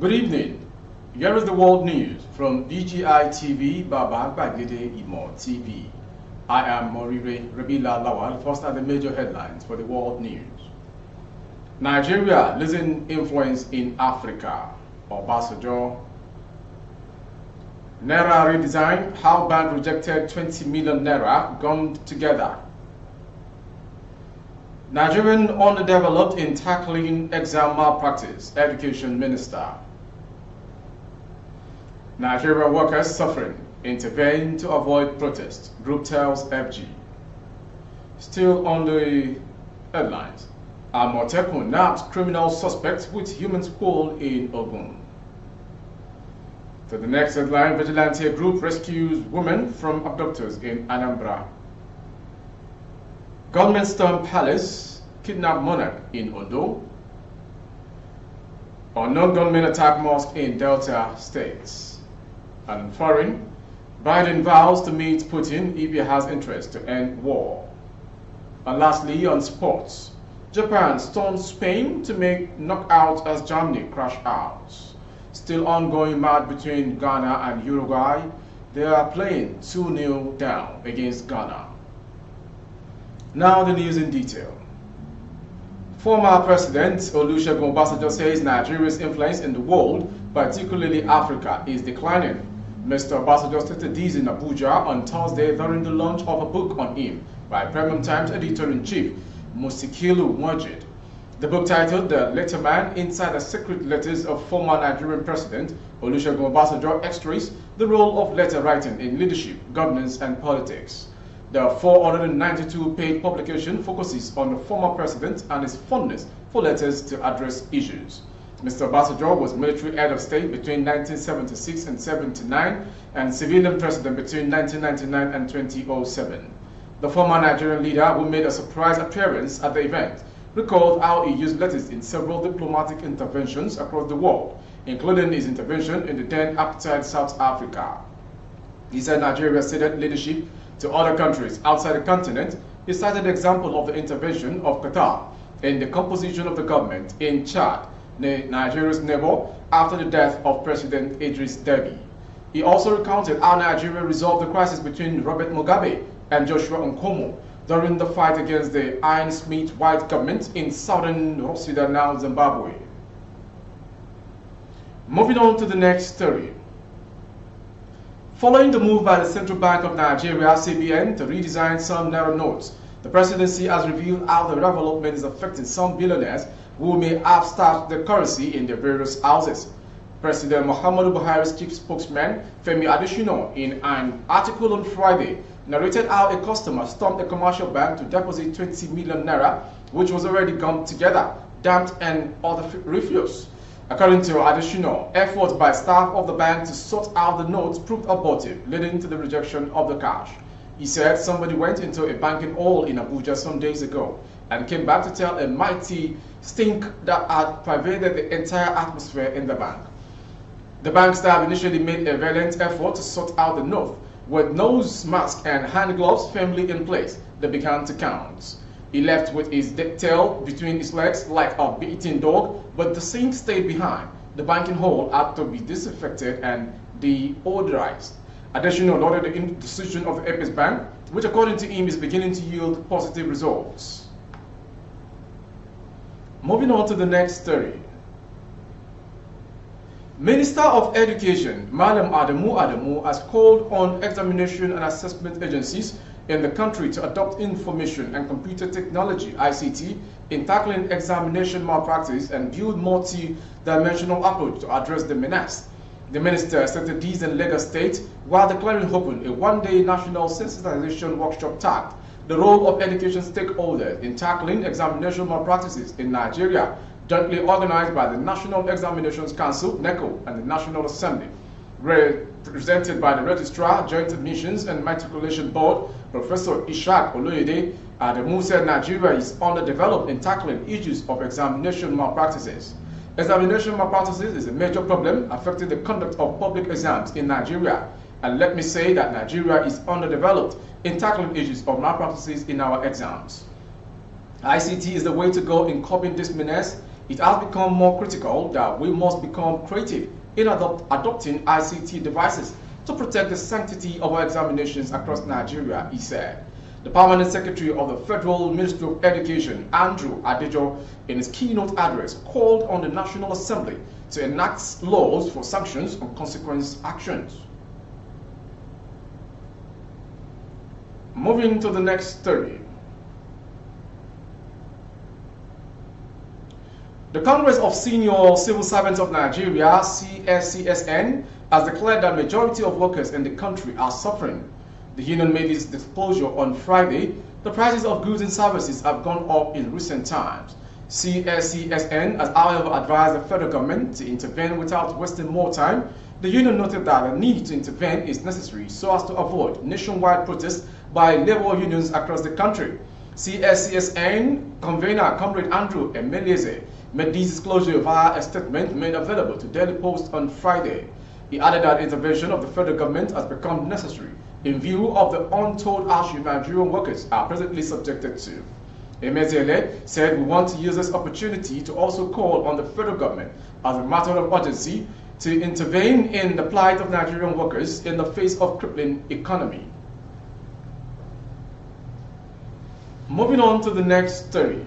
Good evening. Here is the world news from BGI TV, Baba Bagide Imo TV. I am Morire Rabila Lawal. First are the major headlines for the world news. Nigeria losing influence in Africa. Obasanjo. Naira redesign, how bank rejected 20 million Naira gummed together. Nigerian underdeveloped in tackling exam malpractice, Education Minister. Nigerian workers suffering, intervene to avoid protest, group tells FG. Still on the headlines, Amotekun nabbed criminal suspects with human skull in Ogun. To the next headline, Vigilante group rescues women from abductors in Anambra. Government storm palace, kidnap Monarch in Ondo. Unknown gunmen attack mosque in Delta states. And foreign, Biden vows to meet Putin if he has interest to end war. And lastly, on sports, Japan storms Spain to make knockout as Germany crash out. Still ongoing match between Ghana and Uruguay. They are playing 2-0 down against Ghana. Now the news in detail. Former President Olusegun Obasanjo says Nigeria's influence in the world, particularly Africa, is declining. Mr. Obasanjo stated this in Abuja on Thursday during the launch of a book on him by Premium Times editor-in-chief Musikilu Mwajid. The book titled The Letterman Inside the Secret Letters of Former Nigerian President Olusegun Obasanjo x-rays the role of letter writing in leadership, governance and politics. The 492-page publication focuses on the former president and his fondness for letters to address issues. Mr. Obasanjo was military head of state between 1976 and 79 and civilian president between 1999 and 2007. The former Nigerian leader, who made a surprise appearance at the event, recalled how he used letters in several diplomatic interventions across the world, including his intervention in the then apartheid South Africa. He said Nigeria ceded leadership to other countries outside the continent. He cited the example of the intervention of Qatar in the composition of the government in Chad, Nigeria's neighbor, after the death of President Idris Deby. He also recounted how Nigeria resolved the crisis between Robert Mugabe and Joshua Nkomo during the fight against the Iron Smith white government in southern Sudan, now Zimbabwe. Moving on to the next story. Following the move by the Central Bank of Nigeria, CBN, to redesign some Naira notes, the presidency has revealed how the development is affecting some billionaires who may have stashed the currency in their various houses. President Muhammadu Buhari's chief spokesman, Femi Adesina, in an article on Friday, narrated how a customer stormed a commercial bank to deposit 20 million Naira, which was already gummed together, damped and other refuse. According to Adesina, efforts by staff of the bank to sort out the notes proved abortive, leading to the rejection of the cash. He said somebody went into a banking hall in Abuja some days ago and came back to tell a mighty stink that had pervaded the entire atmosphere in the bank. The bank staff initially made a valiant effort to sort out the note. With nose mask and hand gloves firmly in place, they began to count. He left with his tail between his legs like a beaten dog, but the scent stayed behind. The banking hall had to be disinfected and deodorized. Additionally, noted the decision of the Apex Bank, which according to him is beginning to yield positive results. Moving on to the next story. Minister of Education, Madam Adamu has called on examination and assessment agencies in the country to adopt information and computer technology (ICT) in tackling examination malpractice and build multi-dimensional approach to address the menace. The minister stated this in Lagos State while declaring open a one-day national sensitization workshop tagged the role of education stakeholders in tackling examination malpractices in Nigeria, jointly organized by the National Examinations Council (NECO) and the National Assembly. Represented by the Registrar, Joint Admissions and Matriculation Board, Professor Ishaq Oloyede, Adamu said Nigeria is underdeveloped in tackling issues of examination malpractices. Examination malpractices is a major problem affecting the conduct of public exams in Nigeria. And let me say that Nigeria is underdeveloped in tackling issues of malpractices in our exams. ICT is the way to go in curbing this menace, it has become more critical that we must become creative in adopting ICT devices to protect the sanctity of our examinations across Nigeria, he said. The Permanent Secretary of the Federal Ministry of Education, Andrew Adejo, in his keynote address, called on the National Assembly to enact laws for sanctions and consequence actions. Moving to the next story. The Congress of Senior Civil Servants of Nigeria, CSCSN, has declared that majority of workers in the country are suffering. The union made its disclosure on Friday. The prices of goods and services have gone up in recent times. CSCSN has, however, advised the federal government to intervene without wasting more time. The union noted that the need to intervene is necessary so as to avoid nationwide protests by labor unions across the country. CSCSN convener Comrade Andrew Emeleze made this disclosure via a statement made available to Daily Post on Friday. He added that intervention of the federal government has become necessary in view of the untold hardship Nigerian workers are presently subjected to. Emeleze said, "We want to use this opportunity to also call on the federal government as a matter of urgency to intervene in the plight of Nigerian workers in the face of crippling economy." Moving on to the next story.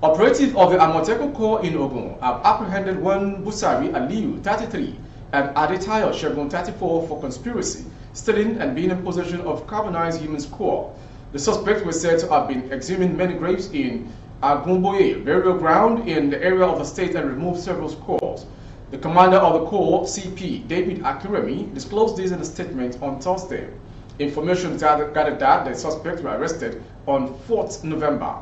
Operatives of the Amotekun Corps in Ogun have apprehended one Busari Aliyu, 33, and Adetayo Shegun, 34, for conspiracy, stealing, and being in possession of carbonized human core. The suspects were said to have been exhuming many graves in Agumboye burial ground in the area of the state and removed several scrolls. The commander of the Corps, CP David Akinremi, disclosed this in a statement on Thursday. Information gathered that the suspects were arrested on 4th November.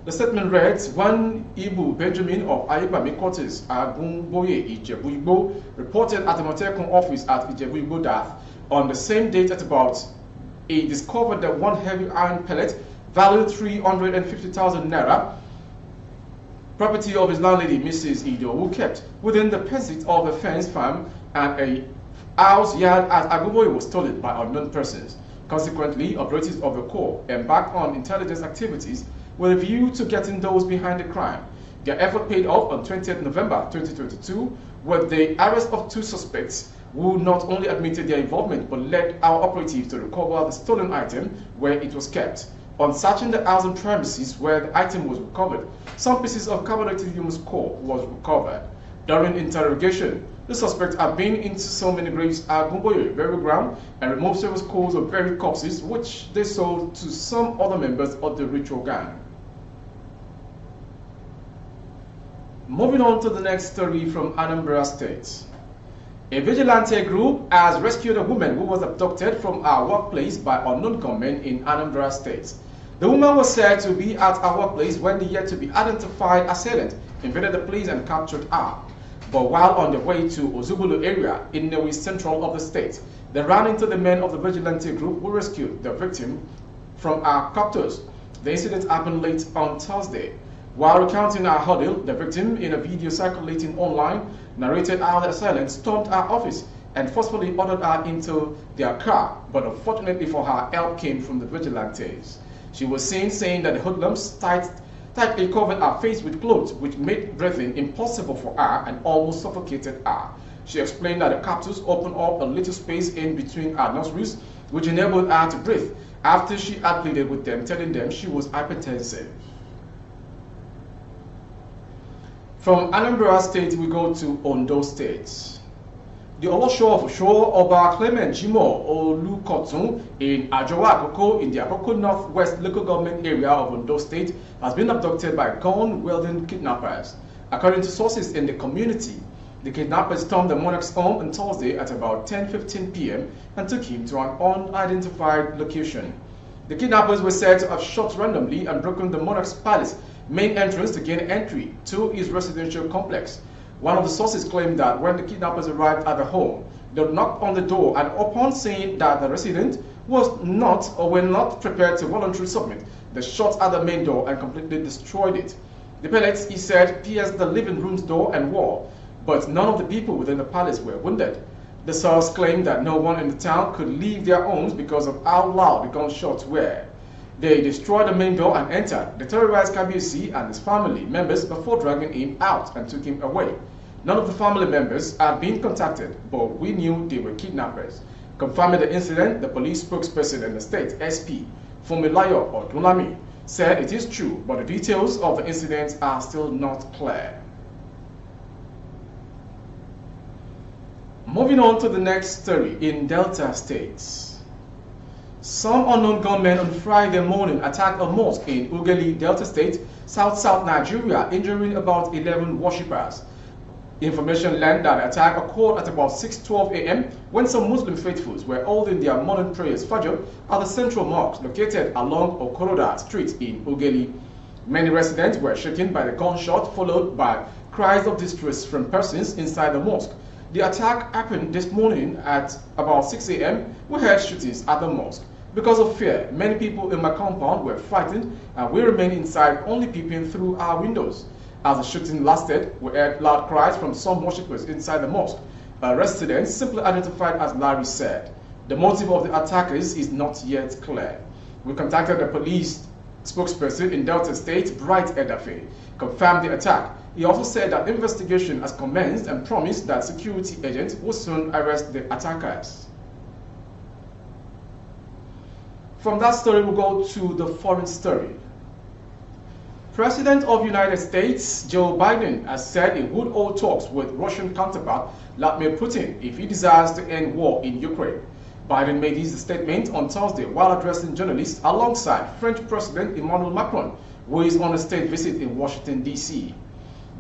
The statement reads, "One Ibu Benjamin of Ayibami quarters, Agumboye, Ijebu-Igbo, reported at the Amotekun office at Ijebu-Igbo that on the same date at about, he discovered that one heavy iron pellet valued 350,000 Naira, property of his landlady, Mrs. Ido, kept within the precincts of a fenced farm, and a house yard at Agumboye was stolen by unknown persons. Consequently, operatives of the Corps embarked on intelligence activities with a view to getting those behind the crime. Their effort paid off on 20th November 2022 with the arrest of two suspects who not only admitted their involvement but led our operatives to recover the stolen item where it was kept. On searching the house and premises where the item was recovered, some pieces of carbonated human core was recovered. During interrogation, the suspects have been into so many graves at Gumboye burial ground and removed several skulls of buried corpses which they sold to some other members of the ritual gang. Moving on to the next story from Anambra State. A vigilante group has rescued a woman who was abducted from her workplace by unknown gunmen in Anambra State. The woman was said to be at her workplace when the yet-to-be-identified assailant invaded the place and captured her. But while on their way to Ozubulu area in the central of the state, they ran into the men of the vigilante group who rescued the victim from her captors. The incident happened late on Thursday. While recounting her ordeal, the victim, in a video circulating online, narrated how the assailant stormed her office and forcefully ordered her into their car, but unfortunately for her, help came from the vigilantes. She was seen saying that the hoodlums tightly covered her face with clothes, which made breathing impossible for her and almost suffocated her. She explained that the captors opened up a little space in between her nostrils, which enabled her to breathe, after she had pleaded with them, telling them she was hypertensive. From Anambra State, we go to Ondo State. The Olosho of Osho, Oba Clement Jimo Olukotun in Ajowa Akoko in the Akoko Northwest local government area of Ondo State has been abducted by gun-wielding kidnappers. According to sources in the community, the kidnappers stormed the Monarch's home on Thursday at about 10:15 p.m. and took him to an unidentified location. The kidnappers were said to have shot randomly and broken the Monarch's palace main entrance to gain entry to his residential complex. One of the sources claimed that when the kidnappers arrived at the home, they knocked on the door, and upon saying that the resident were not prepared to voluntarily submit, they shot at the main door and completely destroyed it. The pellets, he said, pierced the living room's door and wall, but none of the people within the palace were wounded. The source claimed that no one in the town could leave their homes because of how loud the gunshots were. They destroyed the main door and entered. They terrorized Kabiyesi and his family members before dragging him out and took him away. None of the family members had been contacted, but we knew they were kidnappers. Confirming the incident, the police spokesperson in the state, SP, Funmilayo Odunlami, said it is true, but the details of the incident are still not clear. Moving on to the next story in Delta States. Some unknown gunmen on Friday morning attacked a mosque in Ughelli, Delta State, South Nigeria, injuring about 11 worshippers. Information learned that the attack occurred at about 6:12 a.m. when some Muslim faithfuls were holding their morning prayers Fajr at the central mosque located along Okoroda Street in Ughelli. Many residents were shaken by the gunshot, followed by cries of distress from persons inside the mosque. The attack happened this morning at about 6 a.m. We heard shootings at the mosque. Because of fear, many people in my compound were frightened and we remained inside, only peeping through our windows. As the shooting lasted, we heard loud cries from some worshippers inside the mosque. A resident, simply identified as Larry, said. The motive of the attackers is not yet clear. We contacted the police spokesperson in Delta State, Bright Edafe, confirmed the attack. He also said that investigation has commenced and promised that security agents will soon arrest the attackers. From that story, we'll go to the foreign story. President of the United States, Joe Biden, has said he would hold talks with Russian counterpart Vladimir Putin if he desires to end war in Ukraine. Biden made his statement on Thursday while addressing journalists alongside French President Emmanuel Macron, who is on a state visit in Washington, D.C.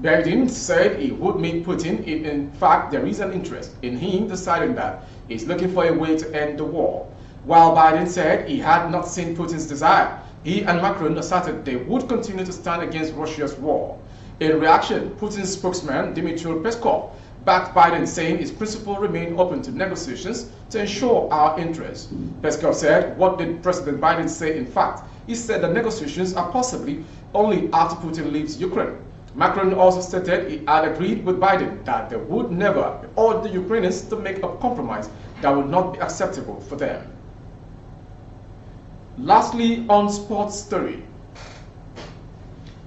Biden said he would meet Putin if, in fact, there is an interest in him deciding that he's looking for a way to end the war. While Biden said he had not seen Putin's desire, he and Macron asserted they would continue to stand against Russia's war. In reaction, Putin's spokesman, Dmitry Peskov, backed Biden, saying his principles remain open to negotiations to ensure our interests. Peskov said, what did President Biden say in fact? He said the negotiations are possibly only after Putin leaves Ukraine. Macron also stated he had agreed with Biden that they would never urge the Ukrainians to make a compromise that would not be acceptable for them. Lastly, on sports story.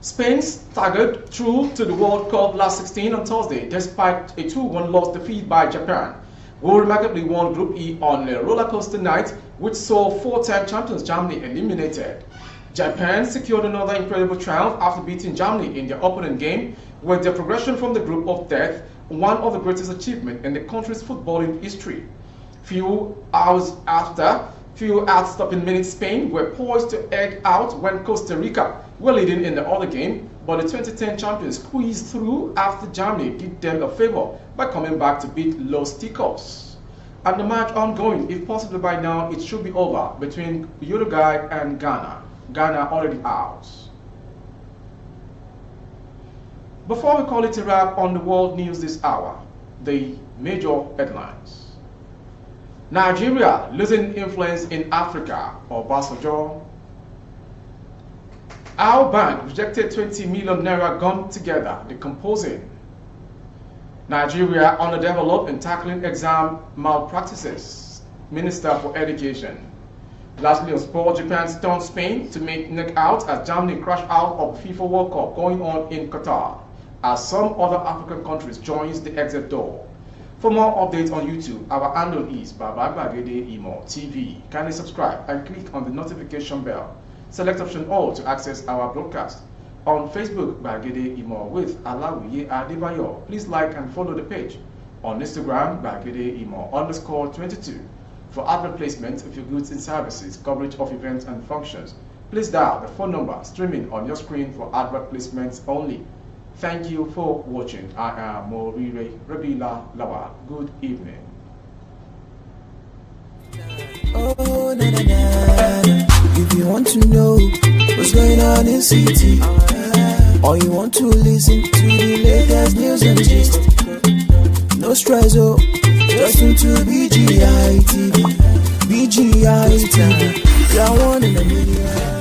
Spain staggered through to the World Cup last 16 on Thursday despite a 2-1 loss defeat by Japan, who remarkably won Group E on a rollercoaster night which saw four-time champions Germany eliminated. Japan secured another incredible triumph after beating Germany in their opening game, with their progression from the group of death one of the greatest achievements in the country's footballing history. Few out-stopping minutes, Spain were poised to egg out when Costa Rica were leading in the other game, but the 2010 champions squeezed through after Germany did them a favor by coming back to beat Los Ticos. And the match ongoing, if possibly by now it should be over, between Uruguay and Ghana. Ghana already out. Before we call it a wrap on the world news this hour, the major headlines. Nigeria losing influence in Africa, Obasanjo. Our bank rejected 20 million Naira gum together, decomposing. Nigeria underdeveloped in tackling exam malpractices, Minister for Education. Lastly on sport, Japan stunned Spain to make knockout as Germany crashed out of the FIFA World Cup going on in Qatar, as some other African countries joins the exit door. For more updates on YouTube, our handle is Babagede Imo TV. Kindly subscribe and click on the notification bell. Select option all to access our broadcast. On Facebook, Bagede Imo with Alawiye Adebayo. Please like and follow the page. On Instagram, Bagede Imo _22. For advert placement of your goods and services, coverage of events and functions, please dial the phone number streaming on your screen for advert placements only. Thank you for watching. I am Morire Rabila Lawa. Good evening. Oh, na, na, na. If you want to know what's going on in city, or you want to listen to the latest news and gist, no stress, oh, just tune to BGI TV. BGI TV, you're one in a million.